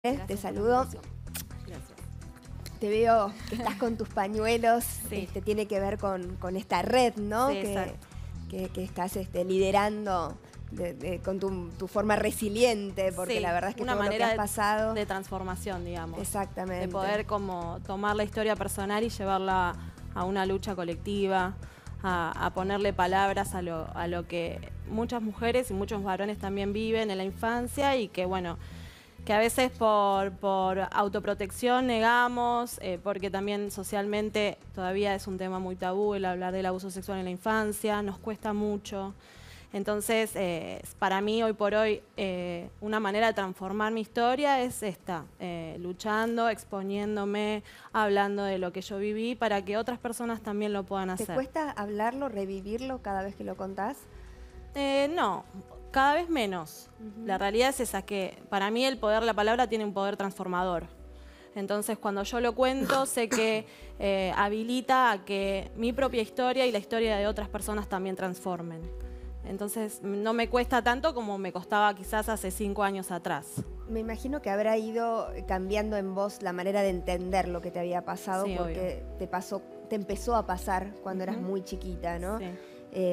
Te saludo. Gracias. Te veo que estás con tus pañuelos. Sí. Tiene que ver con esta red, ¿no? Sí, exacto. Que estás liderando con tu forma resiliente, porque Sí, la verdad es que una todo manera lo que has pasado. de transformación, digamos. Exactamente. De poder como tomar la historia personal y llevarla a una lucha colectiva, a ponerle palabras a lo que muchas mujeres y muchos varones también viven en la infancia y que, bueno, que a veces por autoprotección negamos, porque también socialmente todavía es un tema muy tabú el hablar del abuso sexual en la infancia, nos cuesta mucho. Entonces, para mí, hoy por hoy, una manera de transformar mi historia es esta, luchando, exponiéndome, hablando de lo que yo viví para que otras personas también lo puedan hacer. ¿Te cuesta hablarlo, revivirlo cada vez que lo contás? No, cada vez menos. La realidad es esa, que para mí el poder, la palabra tiene un poder transformador. Entonces, cuando yo lo cuento, sé que habilita a que mi propia historia y la historia de otras personas también transformen. Entonces, no me cuesta tanto como me costaba quizás hace 5 años atrás. Me imagino que habrá ido cambiando en vos la manera de entender lo que te había pasado, Sí, porque te empezó a pasar cuando eras muy chiquita, ¿no? Sí.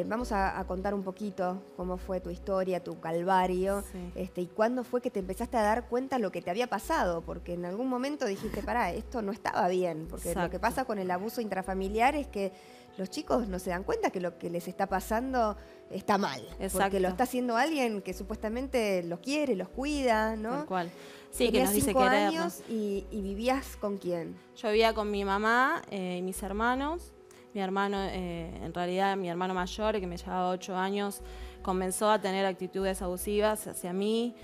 Vamos a contar un poquito cómo fue tu historia, tu calvario, Sí. y cuándo fue que te empezaste a dar cuenta lo que te había pasado, porque en algún momento dijiste, pará, esto no estaba bien, porque Exacto. lo que pasa con el abuso intrafamiliar es que los chicos no se dan cuenta que lo que les está pasando está mal, Exacto. porque lo está haciendo alguien que supuestamente los quiere, los cuida, ¿no? Tal cual. Sí, que Tenías nos dice 5 querernos. años y vivías ¿con quién? Yo vivía con mi mamá y mis hermanos. Mi hermano, en realidad mi hermano mayor, que me llevaba 8 años, comenzó a tener actitudes abusivas hacia mí.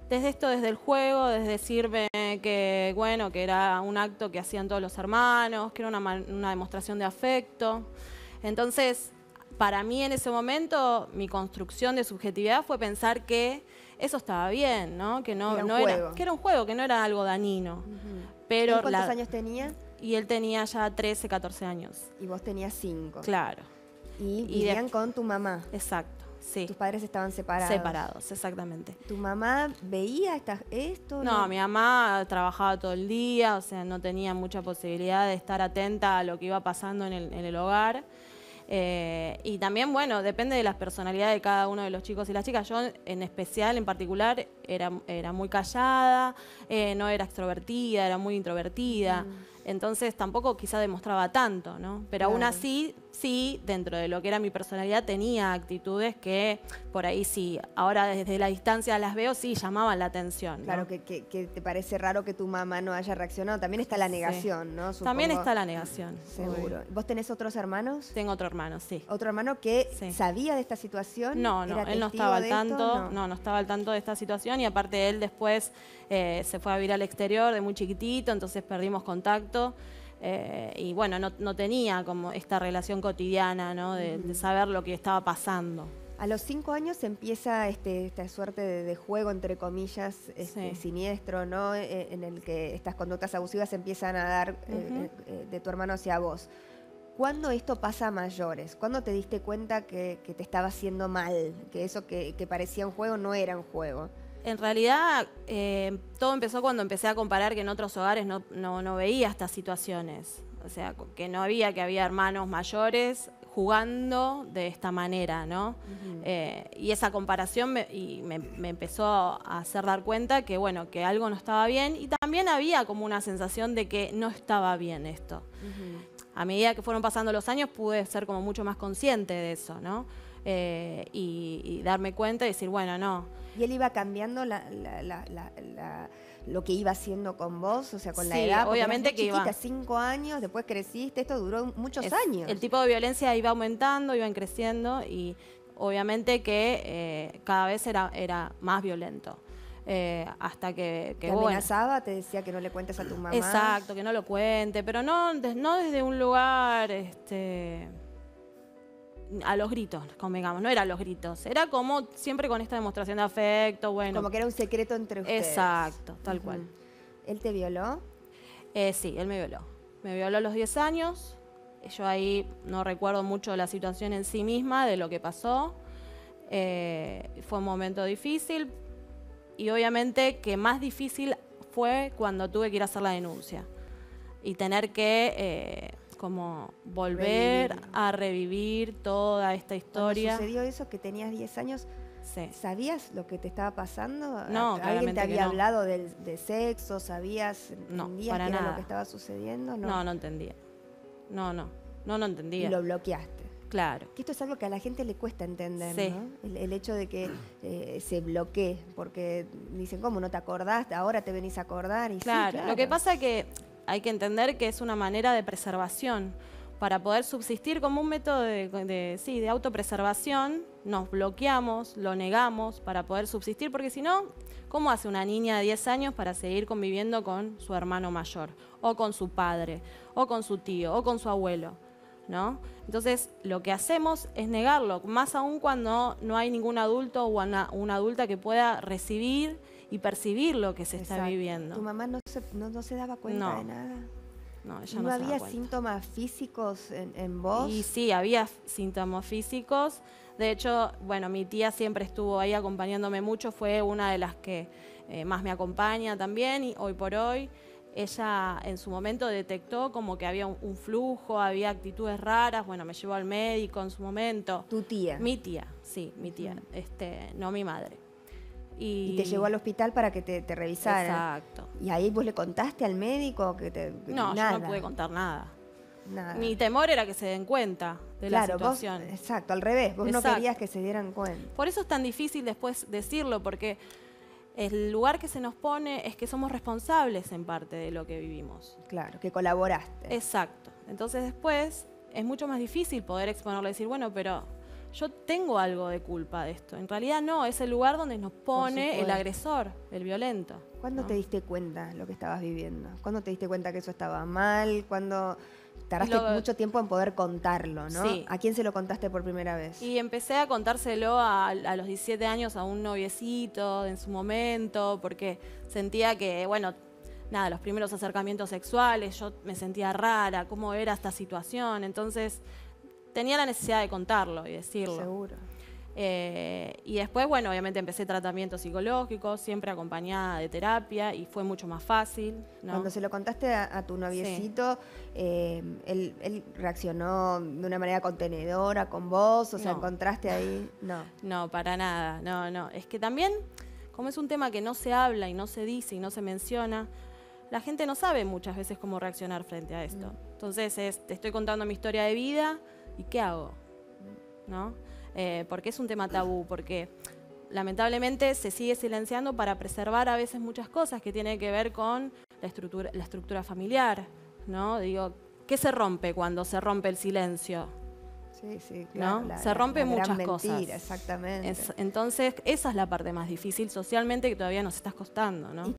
Desde el juego, desde decirme que, bueno, que era un acto que hacían todos los hermanos, que era una demostración de afecto. Entonces, para mí en ese momento, mi construcción de subjetividad fue pensar que eso estaba bien, ¿no? Que no, Era un no juego. era, que era un juego, que no era algo dañino. ¿Él Pero cuántos años tenía? Y él tenía ya 13, 14 años. Y vos tenías 5. Claro. Y vivían con tu mamá. Exacto, sí. Tus padres estaban separados. Separados, exactamente. ¿Tu mamá veía esto? No, mi mamá trabajaba todo el día, o sea, no tenía mucha posibilidad de estar atenta a lo que iba pasando en el hogar. Y también, bueno, depende de las personalidades de cada uno de los chicos y las chicas. Yo, en especial, en particular, era muy callada, no era extrovertida, era muy introvertida. Entonces tampoco quizá demostraba tanto, ¿no? Pero aún así, sí, dentro de lo que era mi personalidad, tenía actitudes que por ahí sí, ahora desde la distancia las veo, sí, llamaban la atención, ¿no? Claro, que te parece raro que tu mamá no haya reaccionado. También está la negación, ¿no? Supongo. También está la negación. Seguro. Obvio. ¿Vos tenés otros hermanos? Tengo otro hermano, sí. ¿Otro hermano que Sí. sabía de esta situación? No, él no estaba al tanto, no estaba al tanto de esta situación y aparte él después se fue a vivir al exterior de muy chiquitito, entonces perdimos contacto. Y bueno, no tenía como esta relación cotidiana, ¿no? De saber lo que estaba pasando. A los 5 años empieza esta suerte de juego, entre comillas, siniestro, ¿no? En el que estas conductas abusivas se empiezan a dar de tu hermano hacia vos. ¿Cuándo esto pasa a mayores? ¿Cuándo te diste cuenta que te estaba haciendo mal? Que eso que parecía un juego no era un juego. En realidad, todo empezó cuando empecé a comparar que en otros hogares no veía estas situaciones. O sea, que había hermanos mayores jugando de esta manera, ¿no? Y esa comparación me empezó a hacer dar cuenta que, bueno, que algo no estaba bien y también había como una sensación de que no estaba bien esto. A medida que fueron pasando los años pude ser como mucho más consciente de eso, ¿no? Y darme cuenta y decir, bueno, no. ¿Y él iba cambiando lo que iba haciendo con vos? O sea, con la Sí, edad. obviamente eras muy que chiquita, iba. 5 años, después creciste. Esto duró muchos años. El tipo de violencia iba aumentando, iban creciendo y obviamente que cada vez era más violento. Hasta que ¿Te amenazaba? ¿Te decía que no le cuentes a tu mamá? Exacto, que no lo cuente, pero no desde un lugar a los gritos, convengamos, no era a los gritos, era como siempre con esta demostración de afecto, bueno. Como que era un secreto entre ustedes. Exacto, tal cual. ¿Él te violó? Sí, él me violó. Me violó a los 10 años. Yo ahí no recuerdo mucho la situación en sí misma, de lo que pasó. Fue un momento difícil y obviamente que más difícil fue cuando tuve que ir a hacer la denuncia y tener que como volver a revivir toda esta historia. Cuando sucedió eso, que tenías 10 años, Sí. ¿sabías lo que te estaba pasando? No, ¿Alguien te había no. hablado de sexo? ¿Sabías? No, ¿Entendías para qué era nada. lo que estaba sucediendo? No entendía. No entendía. Y lo bloqueaste. Claro. Que esto es algo que a la gente le cuesta entender, Sí. ¿no? El hecho de que se bloquee, porque dicen, ¿cómo no te acordaste? Ahora te venís a acordar. Y Claro. sí, claro. Lo que pasa es que hay que entender que es una manera de preservación. Para poder subsistir como un método de autopreservación, nos bloqueamos, lo negamos para poder subsistir, porque si no, ¿cómo hace una niña de 10 años para seguir conviviendo con su hermano mayor, o con su padre, o con su tío, o con su abuelo? ¿No? Entonces, lo que hacemos es negarlo, más aún cuando no hay ningún adulto o una adulta que pueda recibir y percibir lo que se está viviendo. ¿Tu mamá no se daba cuenta de nada? No, ella ¿No no se da había cuenta. síntomas físicos en vos? Y sí, había síntomas físicos. De hecho, bueno, mi tía siempre estuvo ahí acompañándome mucho, fue una de las que más me acompaña también, y hoy por hoy ella en su momento detectó como que había un flujo, había actitudes raras, bueno, me llevó al médico en su momento. ¿Tu tía? Mi tía, sí, mi tía, no mi madre. Y te llevó al hospital para que te revisaran. Exacto. ¿Y ahí vos le contaste al médico que te...? No, nada. yo no pude contar nada. Nada. Mi temor era que se den cuenta de la situación. Vos, exacto, al revés. Vos no querías que se dieran cuenta. Por eso es tan difícil después decirlo, porque el lugar que se nos pone es que somos responsables en parte de lo que vivimos. Claro, que colaboraste. Exacto. Entonces después es mucho más difícil poder exponerlo y decir, bueno, pero yo tengo algo de culpa de esto. En realidad no, es el lugar donde nos pone el agresor, el violento. ¿Cuándo ¿no? te diste cuenta lo que estabas viviendo? ¿Cuándo te diste cuenta que eso estaba mal? ¿Cuándo tardaste mucho tiempo en poder contarlo, no? Sí. ¿A quién se lo contaste por primera vez? Y empecé a contárselo a los 17 años a un noviecito en su momento, porque sentía que, bueno, nada, los primeros acercamientos sexuales, yo me sentía rara, cómo era esta situación, entonces tenía la necesidad de contarlo y decirlo. Seguro. Y después, bueno, obviamente empecé tratamiento psicológico, siempre acompañada de terapia, y fue mucho más fácil, ¿no? Cuando se lo contaste a tu noviecito, él reaccionó de una manera contenedora con vos, o sea, ¿encontraste ahí? No. No, para nada, no. Es que también, como es un tema que no se habla y no se dice y no se menciona, la gente no sabe muchas veces cómo reaccionar frente a esto. Entonces te estoy contando mi historia de vida, ¿y qué hago? ¿No? Porque es un tema tabú, porque lamentablemente se sigue silenciando para preservar a veces muchas cosas que tienen que ver con la estructura familiar, ¿no? Digo, ¿qué se rompe cuando se rompe el silencio? Sí, claro. ¿No? Se rompen muchas mentira, cosas. Exactamente. Entonces, esa es la parte más difícil socialmente que todavía nos está costando, ¿no?